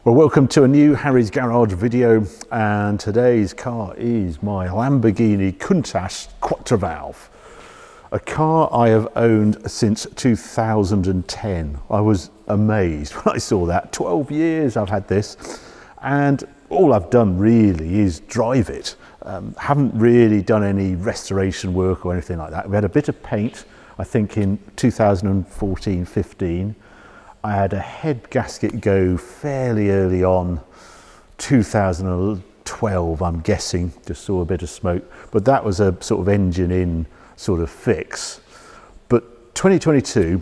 Well, welcome to a new Harry's Garage video, and today's car is my Lamborghini Countach QV, a car I have owned since 2010. I was amazed when I saw that. 12 years I've had this, and all I've done really is drive it. Haven't really done any restoration work or anything like that. We had a bit of paint, I think in 2014-15. I had a head gasket go fairly early on, 2012 I'm guessing, just saw a bit of smoke, but that was a sort of engine in sort of fix. But 2022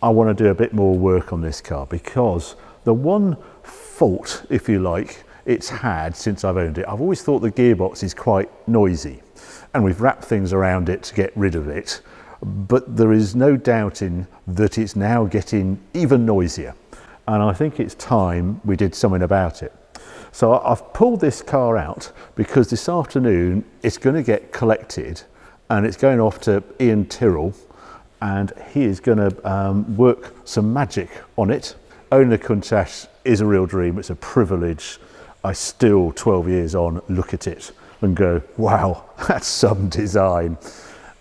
I want to do a bit more work on this car, because the one fault, if you like, it's had since I've owned it, I've always thought the gearbox is quite noisy, and we've wrapped things around it to get rid of it. But there is no doubting that it's now getting even noisier, and I think it's time we did something about it. So I've pulled this car out because this afternoon it's going to get collected and it's going off to Iain Tyrrell, and he is going to work some magic on it. Owning a Countach is a real dream, it's a privilege. I still, 12 years on, look at it and go, wow, that's some design.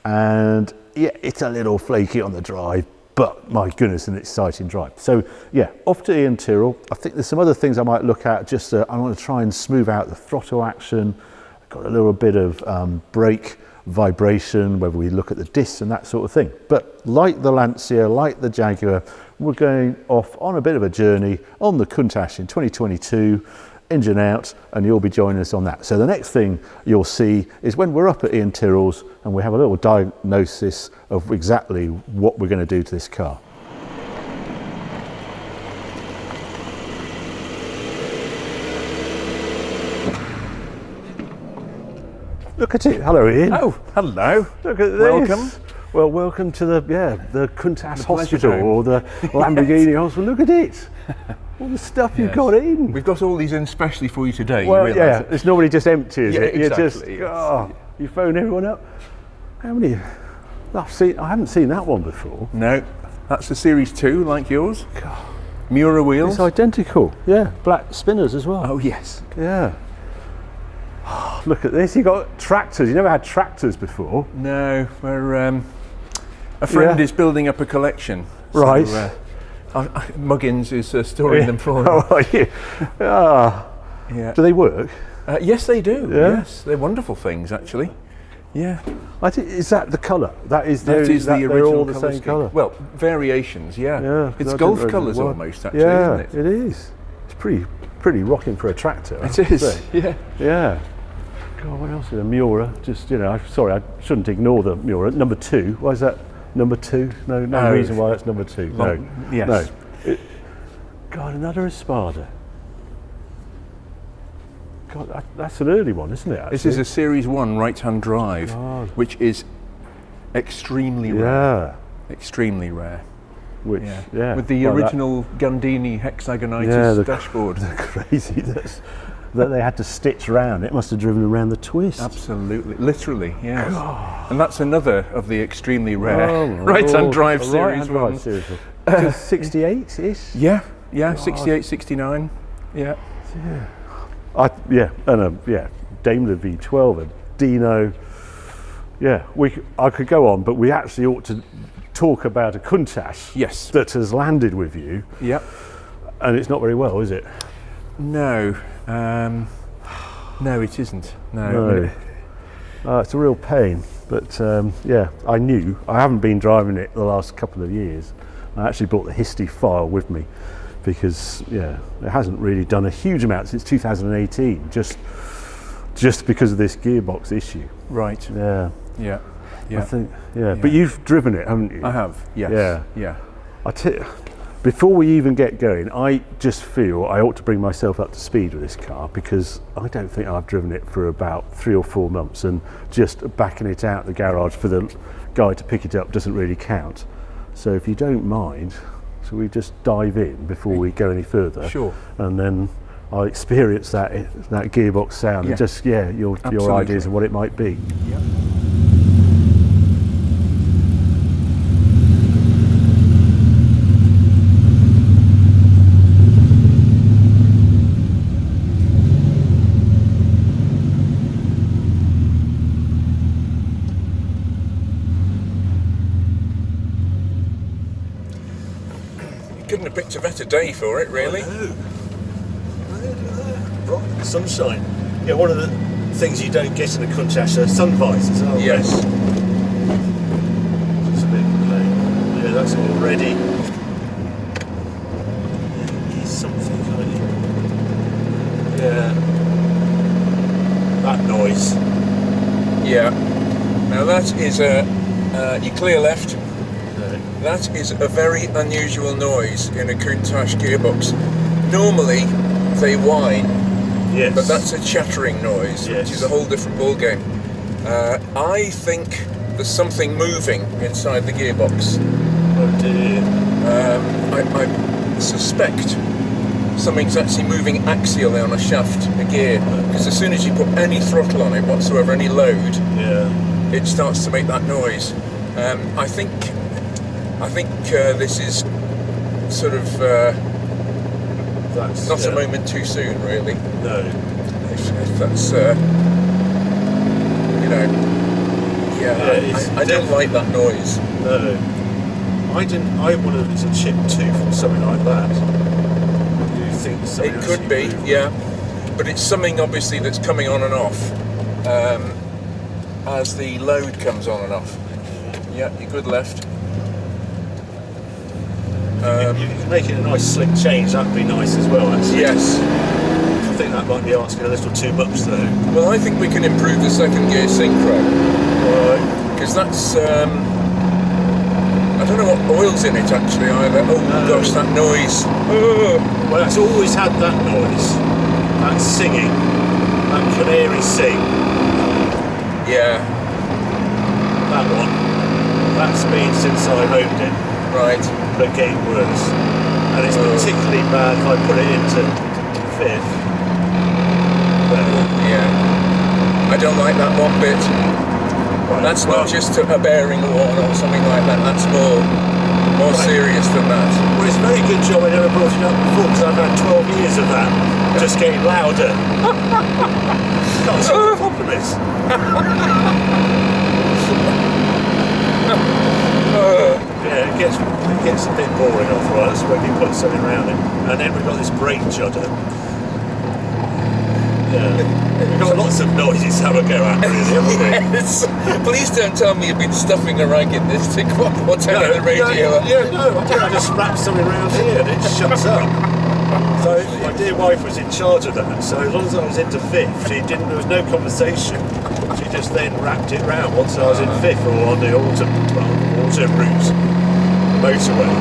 And yeah, it's a little flaky on the drive, but my goodness, an exciting drive. So yeah, off to Iain Tyrrell. I think there's some other things I might look at. Just I want to try and smooth out the throttle action. I've got a little bit of brake vibration, whether we look at the discs and that sort of thing. But like the Lancia, like the Jaguar, we're going off on a bit of a journey on the Countach in 2022. Engine out, and you'll be joining us on that. So the next thing you'll see is when we're up at Iain Tyrrell's and we have a little diagnosis of exactly what we're going to do to this car. Look at it. Hello, Iain. Oh, hello. Look at this. Welcome. Well, welcome to the Countach Hospital, or the Lamborghini Hospital. Look at it. All the stuff you've got in. We've got all these in specially for you today. Well, you yeah, it's normally just empty, is it? Exactly. You phone everyone up. How many? I haven't seen that one before. No, that's the Series 2, like yours. God. Mura wheels. It's identical. Yeah, black spinners as well. Oh, yes. Yeah. Oh, look at this. You got tractors. You never had tractors before. No, we're a friend is building up a collection. Right. So, Muggins is storing them for him. Oh, are you? Yeah. Do they work? Yes, they do. Yeah? Yes, they're wonderful things, actually. Yeah. Is that the colour? That is the original. They're all the colour same scheme. colour. Well, variations. Yeah. It's golf colours almost, actually, yeah, isn't it? it is. It's pretty rocking for a tractor. It is. Yeah. Yeah. God, what else is a Mura? Just, sorry, I shouldn't ignore the Mura. Number 2. Why is that number 2? No reason why that's number 2. Well, no. Yes. No. God, another Espada. God, that's an early one, isn't it? Actually? This is a Series 1 right-hand drive, God. which is extremely rare. Extremely rare. Which, yeah. With the original Gandini hexagonitis dashboard. The crazy that they had to stitch around. It must have driven around the twist. Absolutely, literally, yes. God. And that's another of the extremely rare right-hand drive Series 1. 68-ish? Yeah, 68, 69, yeah. Daimler V12 and Dino. Yeah, I could go on, but we actually ought to talk about a Countach that has landed with you. Yep. And it's not very well, is it? No, no, it isn't. No. It's a real pain, but I haven't been driving it the last couple of years. I actually brought the history file with me because it hasn't really done a huge amount since 2018, just because of this gearbox issue. Right. Yeah. I think but you've driven it, haven't you? I have. Yes. Yeah. Before we even get going, I just feel I ought to bring myself up to speed with this car, because I don't think I've driven it for about 3 or 4 months, and just backing it out the garage for the guy to pick it up doesn't really count. So if you don't mind, shall we just dive in before we go any further? Sure. And then I'll experience that gearbox sound and just your ideas of what it might be. Yeah. have picked a better day for it, really. Bright sunshine. Yeah, one of the things you don't get in a Countach are sun visors, aren't they? Yes. It's a bit plain. Yeah, that's already. It's something, can't you? Yeah. That noise. Yeah. Now that is you clear left. No. That is a very unusual noise in a Countach gearbox. Normally they whine, Yes. but that's a chattering noise, Yes. which is a whole different ballgame. I think there's something moving inside the gearbox. Oh dear. I suspect something's actually moving axially on a shaft, a gear, because as soon as you put any throttle on it whatsoever, any load, Yeah. it starts to make that noise. I think this is sort of That's not a moment too soon, really. No. If that's it's I don't like that noise. No. I wonder if it's a chip tooth or something like that. You think something It could be, moving? yeah, but it's something obviously that's coming on and off as the load comes on and off. Yeah, you're good left. You can make it a nice slick change, that'd be nice as well, actually. Yes. I think that might be asking a little too much, though. Well, I think we can improve the second gear synchro, Right. because that's I don't know what oil's in it actually either. Oh gosh, that noise. Oh. Well, it's always had that noise. That singing. That canary sing. Yeah, That one. That's been since I've owned it, right. but getting worse. And it's particularly bad if I put it into fifth. Yeah, I don't like that one bit. Right, That's well, not just a bearing worn or something like that. That's more serious than that. Well, it's a very good job I never brought it up before, because I've had 12 years of that, just getting louder. That's what the problem is. Yeah, it gets a bit boring after a while, when you put something around it. And then we've got this brake judder. Yeah. We've got lots of noises to have a go at, really, haven't we? Yes. Please don't tell me you've been stuffing a rag in this to what's out of the radio. No, I just wrapped something around here and it shuts up. So my dear wife was in charge of that, so as long as I was into fifth, there was no conversation. She just then wrapped it round once I was in fifth or on the auto route, motorway.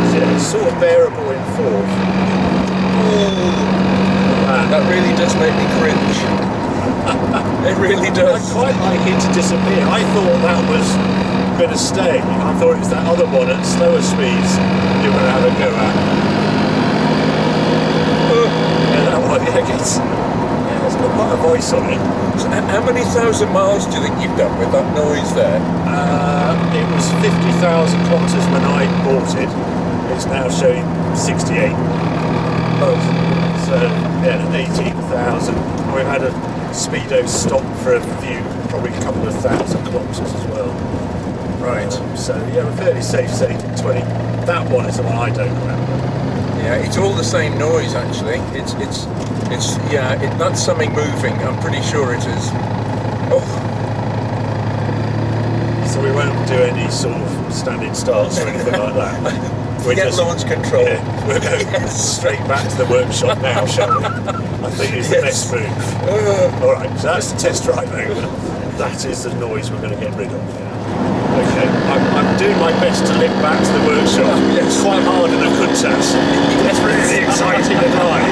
So yeah, it's sort of bearable in fourth. That really does make me cringe. It really does. I'd quite like it to disappear. I thought that was going to stay. I thought it was that other one at slower speeds you were going to have a go at. Yeah, that one, it's got quite a voice on it. So how many thousand miles do you think you've done with that noise there? It was 50,000 kilometres when I bought it. It's now showing 68. Oh. So, yeah, 18,000. We've had a speedo stop for a few, probably a couple of thousand kilometres as well. Right. So, yeah, we're fairly safe saying 20. That one is the one I don't remember. Yeah, it's all the same noise actually. That's something moving. I'm pretty sure it is. Oh. So we won't do any sort of standing starts or anything like that. Forget launch control. Yeah, we'll go straight back to the workshop now, shall we? I think it's the best move. Alright, so that's the test drive over. That is the noise we're going to get rid of. Okay, I'm doing my best to link back to the workshop. It's quite hard in a Countach. It's really exciting to drive.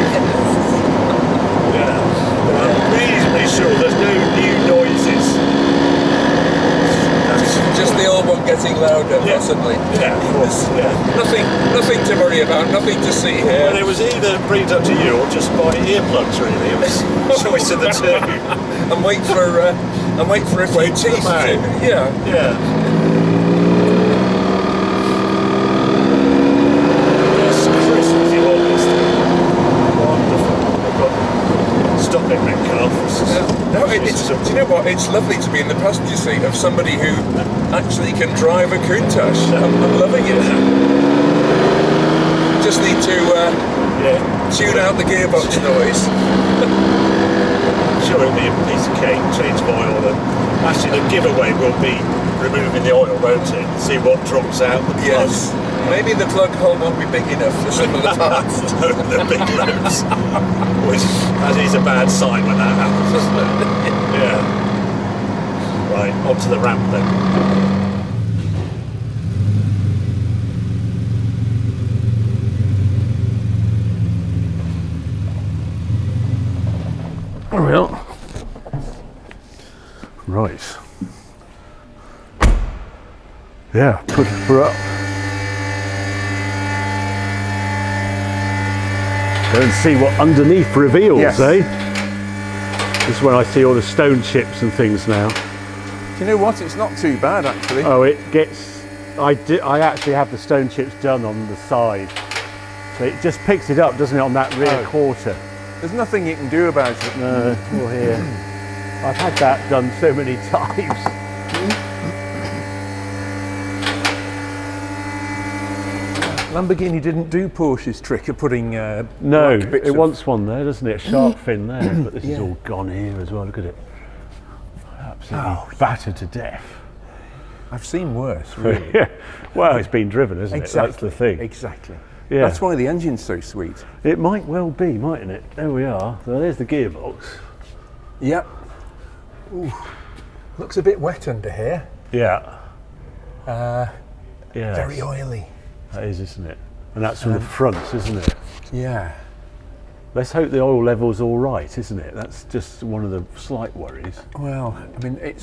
Yeah, I'm reasonably sure there's no new noises. Just the old one getting louder, possibly. Yeah, of course. Yeah. Nothing to worry about, nothing to see here. Well, it was either bring it up to you or just buy earplugs, really. It was a choice of the two. and wait for a few teeth. Yeah. Yeah. Yes, Christmas, you August. Wonderful. We've got stopping red car. No, do you know what? It's lovely to be in the passenger seat of somebody who actually can drive a Countach. I'm loving it. just need to tune out the gearbox noise. Sure, it'll be a piece of cake, change of oil, and actually the giveaway will be removing the oil, won't it? See what drops out the plug. Yes. Maybe the plug hole won't be big enough for some of the parts. The big loops. Which, that is a bad sign when that happens, isn't it? Yeah. Right, onto the ramp then. Well, right. Yeah, push her up. Go and see what underneath reveals, Yes. eh? This is when I see all the stone chips and things now. Do you know what? It's not too bad actually. Oh, it gets. I actually have the stone chips done on the side, so it just picks it up, doesn't it, on that rear quarter? There's nothing you can do about it. No, or here. I've had that done so many times. Lamborghini didn't do Porsche's trick of putting No, black bits it of- wants one there, doesn't it? A shark fin there, but this is all gone here as well. Look at it. Absolutely battered to death. I've seen worse, really. Yeah. Well, it's been driven, isn't it? That's the thing. Exactly. Yeah. That's why the engine's so sweet. It might well be, mightn't it? There we are. So there's the gearbox. Yep. Ooh. Looks a bit wet under here. Yeah. Yeah. Very oily. That is, isn't it? And that's from the front, isn't it? Yeah. Let's hope the oil level's all right, isn't it? That's just one of the slight worries. Well, I mean, it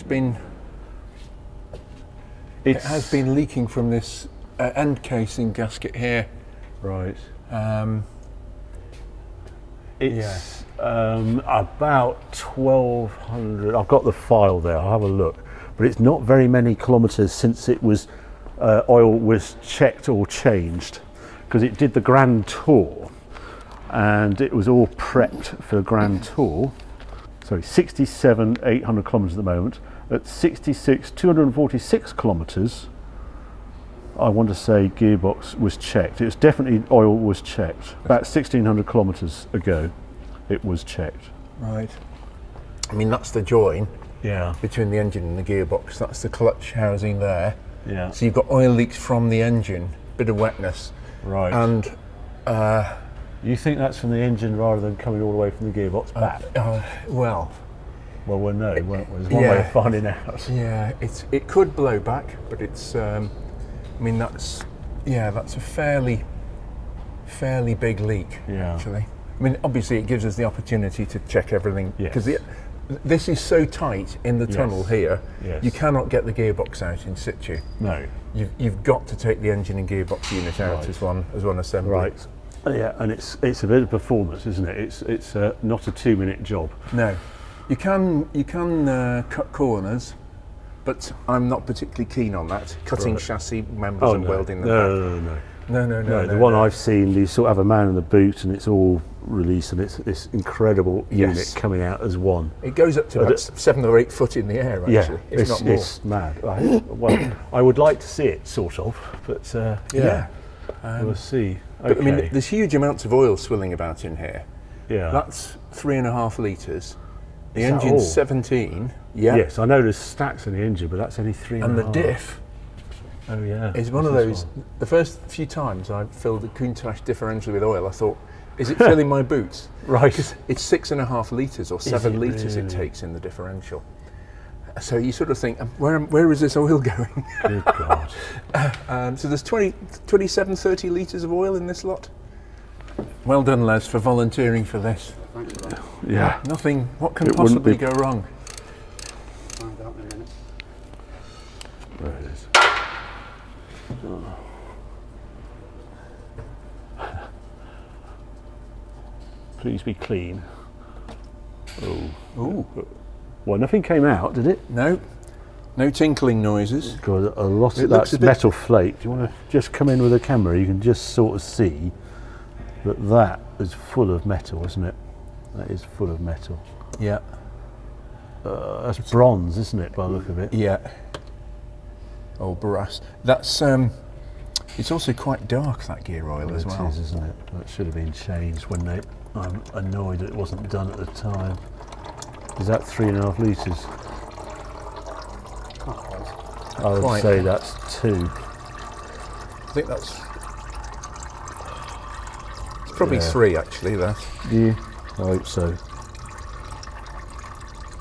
has been leaking from this end casing gasket here. Right. Yes. About 1,200. I've got the file there. I'll have a look. But it's not very many kilometres since it was oil was checked or changed, because it did the Grand Tour, and it was all prepped for the Grand Tour. Sorry, 67 800 kilometres at the moment. At 66 246 kilometres, I want to say gearbox was checked. It was definitely oil was checked. About 1,600 kilometres ago, it was checked. Right. I mean, that's the join Yeah. between the engine and the gearbox. That's the clutch housing there. Yeah. So you've got oil leaks from the engine, bit of wetness. Right. And You think that's from the engine rather than coming all the way from the gearbox back? well, Well, we'll know, won't we? There's one way of finding out. yeah, it could blow back, but it's. I mean, that's a fairly big leak. Yeah. Actually, I mean, obviously, it gives us the opportunity to check everything because Yes. this is so tight in the tunnel here. Yes. You cannot get the gearbox out in situ. No. You've got to take the engine and gearbox unit out Right. as one assembly. Right. Yeah, and it's a bit of performance, isn't it? It's not a 2-minute job. No, you can cut corners, but I'm not particularly keen on that. Cutting chassis members and welding them back. No. The one I've seen, you sort of have a man in the boot, and it's all released, and it's this incredible unit Yes. coming out as one. It goes up to about 7 or 8 foot in the air, actually, Yeah, if not more. it's mad. Well, I would like to see it, sort of, but Yeah. we'll see. But, Okay. I mean, there's huge amounts of oil swilling about in here. yeah. That's 3.5 litres. The Is that engine's all? 17. Yeah. Yes, I know there's stacks in the engine, but that's only 3 And the diff Oh yeah. is one of This those. The first few times I filled the Countach differential with oil, I thought, is it filling my boots? Right. It's 6.5 litres or 7 it litres it really? takes in the differential. So you sort of think, where is this oil going? Good God. So there's 27, 30 litres of oil in this lot. Well done, Les, for volunteering for this. Thanks for that. Yeah. Nothing, what can It wouldn't possibly be- go wrong? Find out in a minute. There it is. Please be clean. Oh. Ooh. Well, nothing came out, did it? No tinkling noises. God, a lot It of looks that's a bit- metal flake. Do you want to just come in with a camera? You can just sort of see that is full of metal, isn't it? That is full of metal. Yeah. That's bronze, isn't it, by the look of it? Yeah. Oh, brass. That's It's also quite dark, that gear oil, as well. It is, isn't it? That should have been changed when they... I'm annoyed that it wasn't done at the time. Is that 3.5 litres? Not quite. I would Quite. say that's 2. I think that's... It's probably Yeah. 3, actually, that. Do you? I hope so.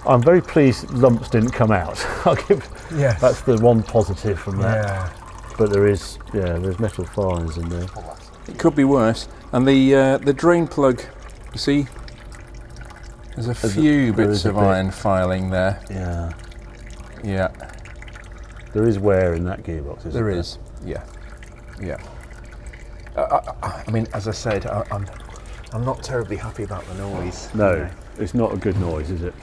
I'm very pleased lumps didn't come out. I'll give... Yes. That's the one positive from that. Yeah. But there's metal filings in there. It could be worse. And the drain plug, you see, there's a few bits of iron filing there. Yeah. Yeah. There is wear in that gearbox, isn't there? There is. Yeah. Yeah. I mean, as I said, I'm not terribly happy about the noise. No, it's not a good noise, is it?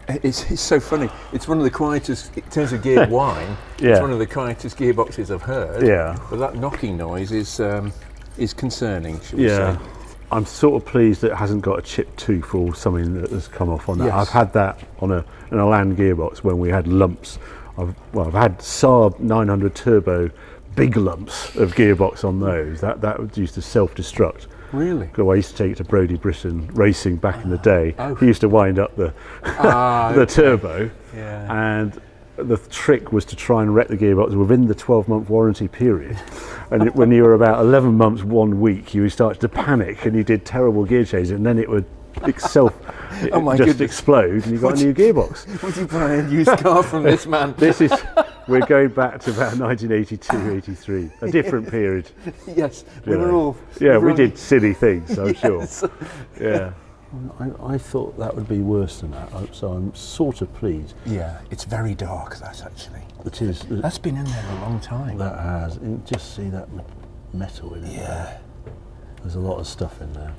It's so funny. It's one of the quietest, in terms of geared wine, Yeah. it's one of the quietest gearboxes I've heard. Yeah. But that knocking noise is concerning, shall we Yeah. say. I'm sort of pleased that it hasn't got a chipped tooth or something that has come off on that. Yes. I've had that on a land gearbox when we had lumps. I've had Saab 900 turbo big lumps of gearbox on those. That used to self-destruct. Really? I used to take it to Brodie Britton racing back in the day. Oh. He used to wind up the the turbo, Yeah. and the trick was to try and wreck the gearbox within the 12-month warranty period. And when you were about 11 months, 1 week, you started to panic and you did terrible gear changes, and then it would just explode, and you got a new gearbox. Would you buy a used car from this man? We're going back to about 1982, 83, a different period. Yes, we Yeah. were all... Yeah, were we all- did silly things, I'm Yes. sure. Yeah. I thought that would be worse than that, so I'm sort of pleased. Yeah, it's very dark, that, actually. It is. That's been in there a long time. That has. You just see that metal in it. Yeah. There's a lot of stuff in there.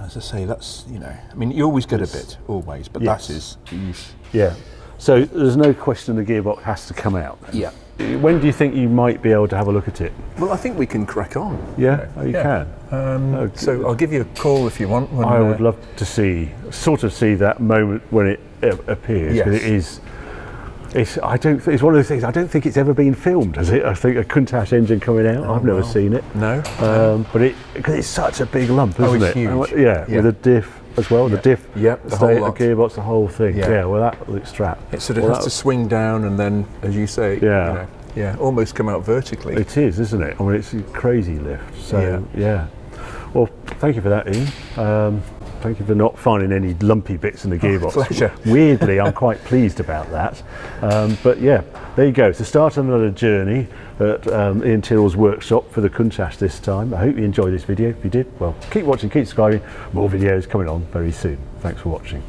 As I say, that's, you know, I mean, you always get a bit, always, but Yes. that is... Eesh. Yeah. So there's no question the gearbox has to come out. Yeah. When do you think you might be able to have a look at it? Well, I think we can crack on. Yeah, oh, you Yeah. can. So I'll give you a call if you want. When, I would love to see that moment when it appears. Yes. But it is. It's one of those things. I don't think it's ever been filmed, has it? I think a Countach engine coming out. I've never seen it. No. But because it's such a big lump, isn't it's it? huge. Yeah, with a diff as well. The diff, Yep, the the whole lot. gearbox, the whole thing. Yeah. Yeah, well, that looks strapped. It sort of has to swing down and then, as you say, Yeah. almost come out vertically. It is, isn't it? I mean, it's a crazy lift. So, yeah. Well, thank you for that, Ian. Thank you for not finding any lumpy bits in the gearbox. Pleasure. Weirdly, I'm quite pleased about that. But yeah, there you go. It's the start of another journey at Iain Tyrrell's workshop for the Countach this time. I hope you enjoyed this video. If you did, well, keep watching, keep subscribing. More videos coming on very soon. Thanks for watching.